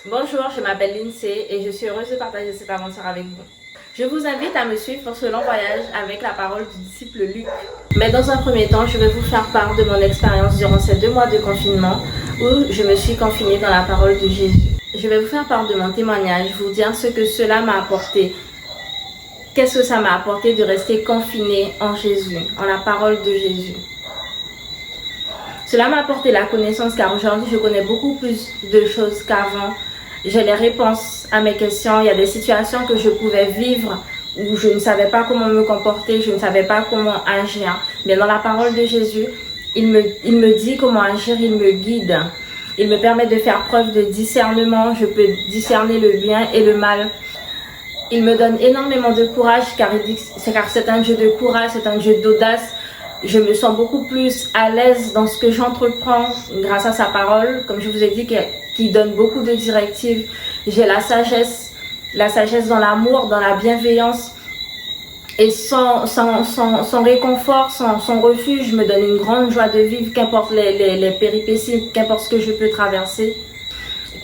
Bonjour, je m'appelle Lindsay et je suis heureuse de partager cette aventure avec vous. Je vous invite à me suivre pour ce long voyage avec la parole du disciple Luc. Mais dans un premier temps, je vais vous faire part de mon expérience durant ces 2 mois de confinement où je me suis confinée dans la parole de Jésus. Je vais vous faire part de mon témoignage, vous dire ce que cela m'a apporté. Qu'est-ce que ça m'a apporté de rester confinée en Jésus, en la parole de Jésus. Cela m'a apporté la connaissance car aujourd'hui je connais beaucoup plus de choses qu'avant. J'ai les réponses à mes questions. Il y a des situations que je pouvais vivre où je ne savais pas comment me comporter, je ne savais pas comment agir. Mais dans la parole de Jésus, il me dit comment agir, il me guide. Il me permet de faire preuve de discernement. Je peux discerner le bien et le mal. Il me donne énormément de courage car c'est un jeu de courage, c'est un jeu d'audace. Je me sens beaucoup plus à l'aise dans ce que j'entreprends grâce à sa parole. Comme je vous ai dit, qui donne beaucoup de directives. J'ai la sagesse dans l'amour, dans la bienveillance. Et son réconfort, son refuge me donne une grande joie de vivre, qu'importe les péripéties, qu'importe ce que je peux traverser.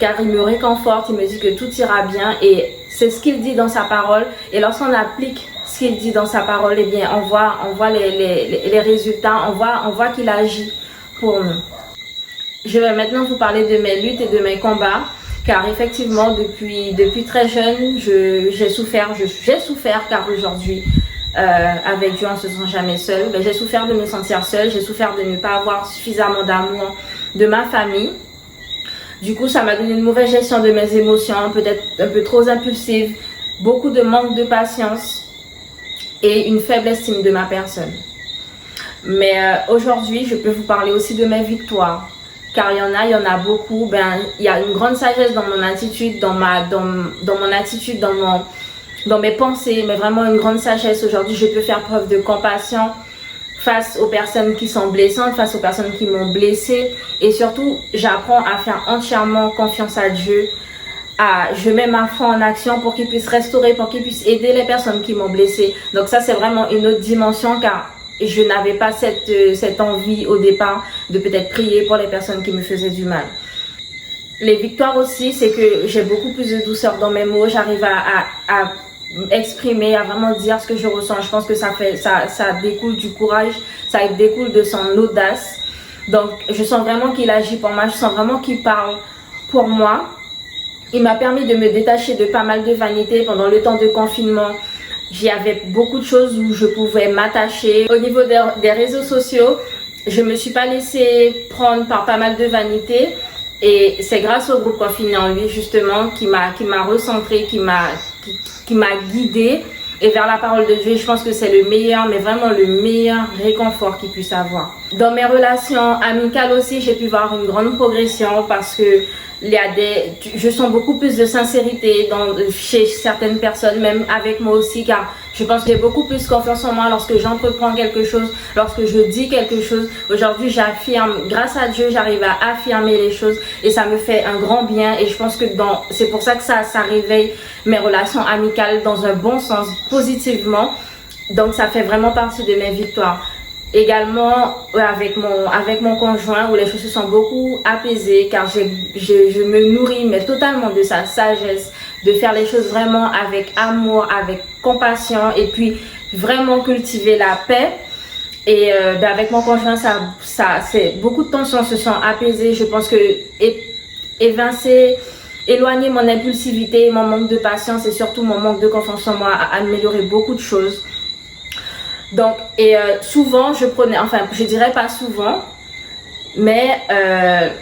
Car il me réconforte, il me dit que tout ira bien et c'est ce qu'il dit dans sa parole. Et lorsqu'on applique ce qu'il dit dans sa parole, eh bien, on voit les résultats, on voit qu'il agit pour nous. Je vais maintenant vous parler de mes luttes et de mes combats, car effectivement, depuis très jeune, j'ai souffert car aujourd'hui, avec Dieu, on ne se sent jamais seul. J'ai souffert de me sentir seule, j'ai souffert de ne pas avoir suffisamment d'amour de ma famille. Du coup, ça m'a donné une mauvaise gestion de mes émotions, peut-être un peu trop impulsive, beaucoup de manque de patience et une faible estime de ma personne. Mais aujourd'hui, je peux vous parler aussi de mes victoires. Car il y en a beaucoup. Il y a une grande sagesse dans mon attitude, dans mon attitude, dans mes pensées, mais vraiment une grande sagesse. Aujourd'hui, je peux faire preuve de compassion face aux personnes qui sont blessantes, face aux personnes qui m'ont blessée. Et surtout, j'apprends à faire entièrement confiance à Dieu. Je mets ma foi en action pour qu'il puisse restaurer, pour qu'il puisse aider les personnes qui m'ont blessée. Donc ça, c'est vraiment une autre dimension car je n'avais pas cette envie au départ de peut-être prier pour les personnes qui me faisaient du mal. Les victoires aussi, c'est que j'ai beaucoup plus de douceur dans mes mots. J'arrive à exprimer, à vraiment dire ce que je ressens. Je pense que ça découle du courage, ça découle de son audace. Donc, je sens vraiment qu'il agit pour moi, je sens vraiment qu'il parle pour moi. Il m'a permis de me détacher de pas mal de vanité pendant le temps de confinement. J'y avais beaucoup de choses où je pouvais m'attacher. Au niveau des réseaux sociaux, je me suis pas laissée prendre par pas mal de vanité. Et c'est grâce au groupe Confiné en lui justement qui m'a recentrée, qui m'a guidée et vers la parole de Dieu. Je pense que c'est le meilleur, mais vraiment le meilleur réconfort qu'il puisse avoir. Dans mes relations amicales aussi, j'ai pu voir une grande progression parce que je sens beaucoup plus de sincérité chez certaines personnes, même avec moi aussi, car je pense que j'ai beaucoup plus confiance en moi lorsque j'entreprends quelque chose, lorsque je dis quelque chose. Aujourd'hui, j'affirme, grâce à Dieu, j'arrive à affirmer les choses et ça me fait un grand bien. Et je pense que c'est pour ça que ça réveille mes relations amicales dans un bon sens, positivement. Donc, ça fait vraiment partie de mes victoires. Également avec mon conjoint où les choses se sont beaucoup apaisées car je me nourris mais totalement de sa sagesse, de faire les choses vraiment avec amour, avec compassion et puis vraiment cultiver la paix. Et avec mon conjoint, c'est beaucoup de tensions se sont apaisées. Je pense que éloigner mon impulsivité, mon manque de patience et surtout mon manque de confiance en moi a amélioré beaucoup de choses. Donc, souvent, je dirais pas souvent, mais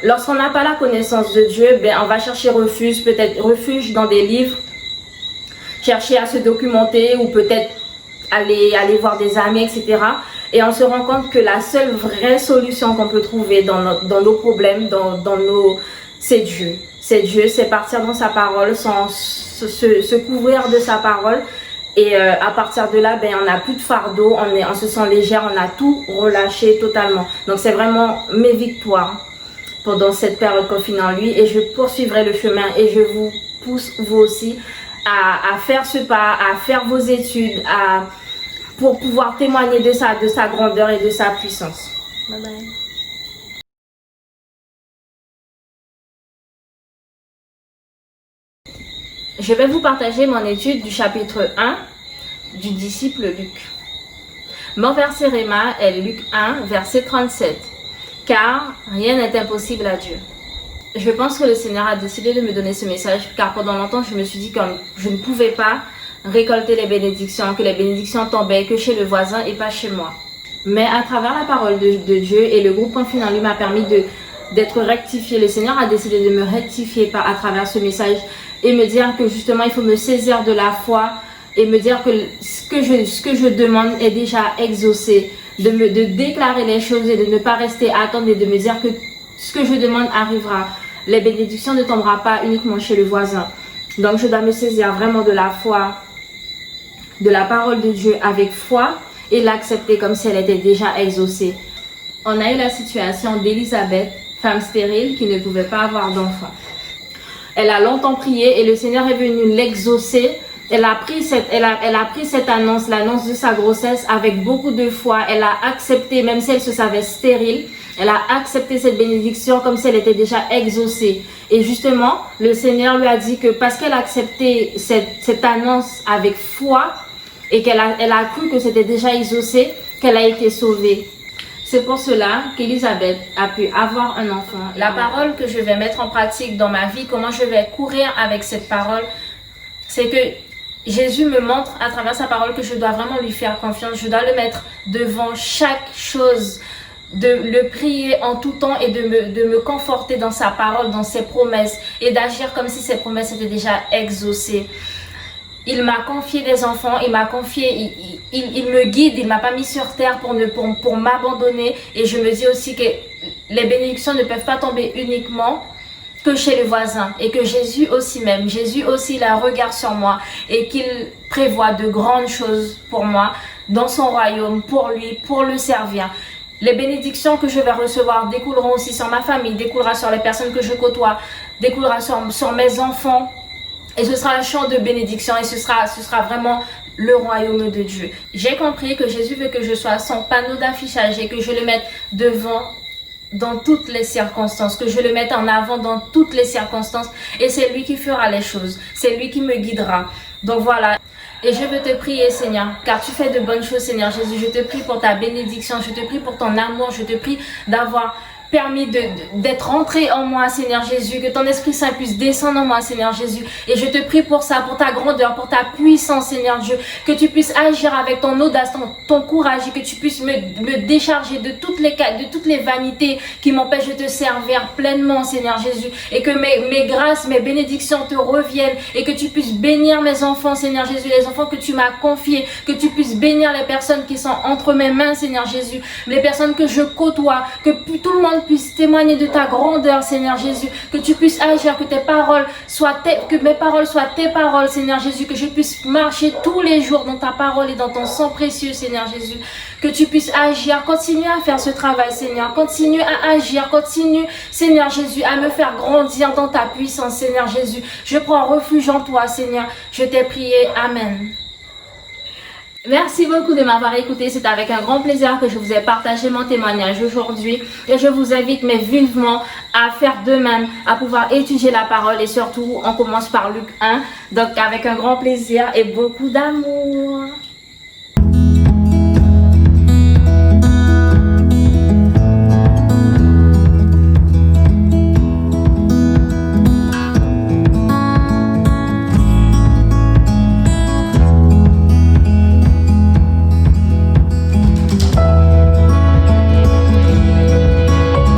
lorsqu'on n'a pas la connaissance de Dieu, on va chercher refuge dans des livres, chercher à se documenter ou peut-être aller voir des amis, etc. Et on se rend compte que la seule vraie solution qu'on peut trouver dans nos problèmes, c'est Dieu. C'est Dieu, c'est partir dans sa parole, se couvrir de sa parole. Et à partir de là, on n'a plus de fardeau, on se sent légère, on a tout relâché totalement. Donc c'est vraiment mes victoires pendant cette période confinée en lui. Et je poursuivrai le chemin et je vous pousse vous aussi à faire ce pas, à faire vos études, pour pouvoir témoigner de sa grandeur et de sa puissance. Bye bye. Je vais vous partager mon étude du chapitre 1 du disciple Luc. Mon verset réma est Luc 1, verset 37. Car rien n'est impossible à Dieu. Je pense que le Seigneur a décidé de me donner ce message car pendant longtemps je me suis dit que je ne pouvais pas récolter les bénédictions, que les bénédictions tombaient que chez le voisin et pas chez moi. Mais à travers la parole de Dieu et le groupe Confine en lui m'a permis d'être rectifié. Le Seigneur a décidé de me rectifier à travers ce message et me dire que justement il faut me saisir de la foi et me dire que ce que je demande est déjà exaucé. De déclarer les choses et de ne pas rester à attendre et de me dire que ce que je demande arrivera. Les bénédictions ne tomberont pas uniquement chez le voisin. Donc je dois me saisir vraiment de la foi, de la parole de Dieu avec foi et l'accepter comme si elle était déjà exaucée. On a eu la situation d'Élisabeth, femme stérile qui ne pouvait pas avoir d'enfant. Elle a longtemps prié et le Seigneur est venu l'exaucer. Elle a pris cette annonce, l'annonce de sa grossesse avec beaucoup de foi. Elle a accepté, même si elle se savait stérile, elle a accepté cette bénédiction comme si elle était déjà exaucée. Et justement, le Seigneur lui a dit que parce qu'elle a accepté cette annonce avec foi et qu'elle a cru que c'était déjà exaucé, qu'elle a été sauvée. C'est pour cela qu'Élisabeth a pu avoir un enfant. La parole que je vais mettre en pratique dans ma vie, comment je vais courir avec cette parole, c'est que Jésus me montre à travers sa parole que je dois vraiment lui faire confiance. Je dois le mettre devant chaque chose, de le prier en tout temps et de me conforter dans sa parole, dans ses promesses et d'agir comme si ses promesses étaient déjà exaucées. Il m'a confié des enfants, il m'a confié, il me guide, il m'a pas mis sur terre pour m'abandonner. Et je me dis aussi que les bénédictions ne peuvent pas tomber uniquement que chez le voisin et que Jésus aussi il a un regard sur moi et qu'il prévoit de grandes choses pour moi dans son royaume, pour lui, pour le servir. Les bénédictions que je vais recevoir découleront aussi sur ma famille, découlera sur les personnes que je côtoie, découlera sur mes enfants et ce sera un champ de bénédiction et ce sera vraiment le royaume de Dieu. J'ai compris que Jésus veut que je sois son panneau d'affichage et que je le mette devant dans toutes les circonstances, que je le mette en avant dans toutes les circonstances et c'est lui qui fera les choses, c'est lui qui me guidera. Donc voilà, et je veux te prier Seigneur, car tu fais de bonnes choses Seigneur Jésus, je te prie pour ta bénédiction, je te prie pour ton amour, je te prie d'avoir permis d'être entré en moi Seigneur Jésus, que ton Esprit Saint puisse descendre en moi Seigneur Jésus et je te prie pour ça, pour ta grandeur, pour ta puissance Seigneur Dieu, que tu puisses agir avec ton audace, ton courage et que tu puisses me décharger de toutes les vanités qui m'empêchent de te servir pleinement Seigneur Jésus et que mes grâces, mes bénédictions te reviennent et que tu puisses bénir mes enfants Seigneur Jésus, les enfants que tu m'as confiés, que tu puisses bénir les personnes qui sont entre mes mains Seigneur Jésus, les personnes que je côtoie, que tout le monde puisse témoigner de ta grandeur Seigneur Jésus, que tu puisses agir, que que mes paroles soient tes paroles Seigneur Jésus, que je puisse marcher tous les jours dans ta parole et dans ton sang précieux Seigneur Jésus, que tu puisses agir, continue à faire ce travail Seigneur, continue à agir, continue Seigneur Jésus à me faire grandir dans ta puissance Seigneur Jésus, je prends refuge en toi Seigneur, je t'ai prié, Amen. Merci beaucoup de m'avoir écouté. C'est avec un grand plaisir que je vous ai partagé mon témoignage aujourd'hui. Et je vous invite mais vivement à faire de même, à pouvoir étudier la parole. Et surtout, on commence par Luc 1. Donc avec un grand plaisir et beaucoup d'amour.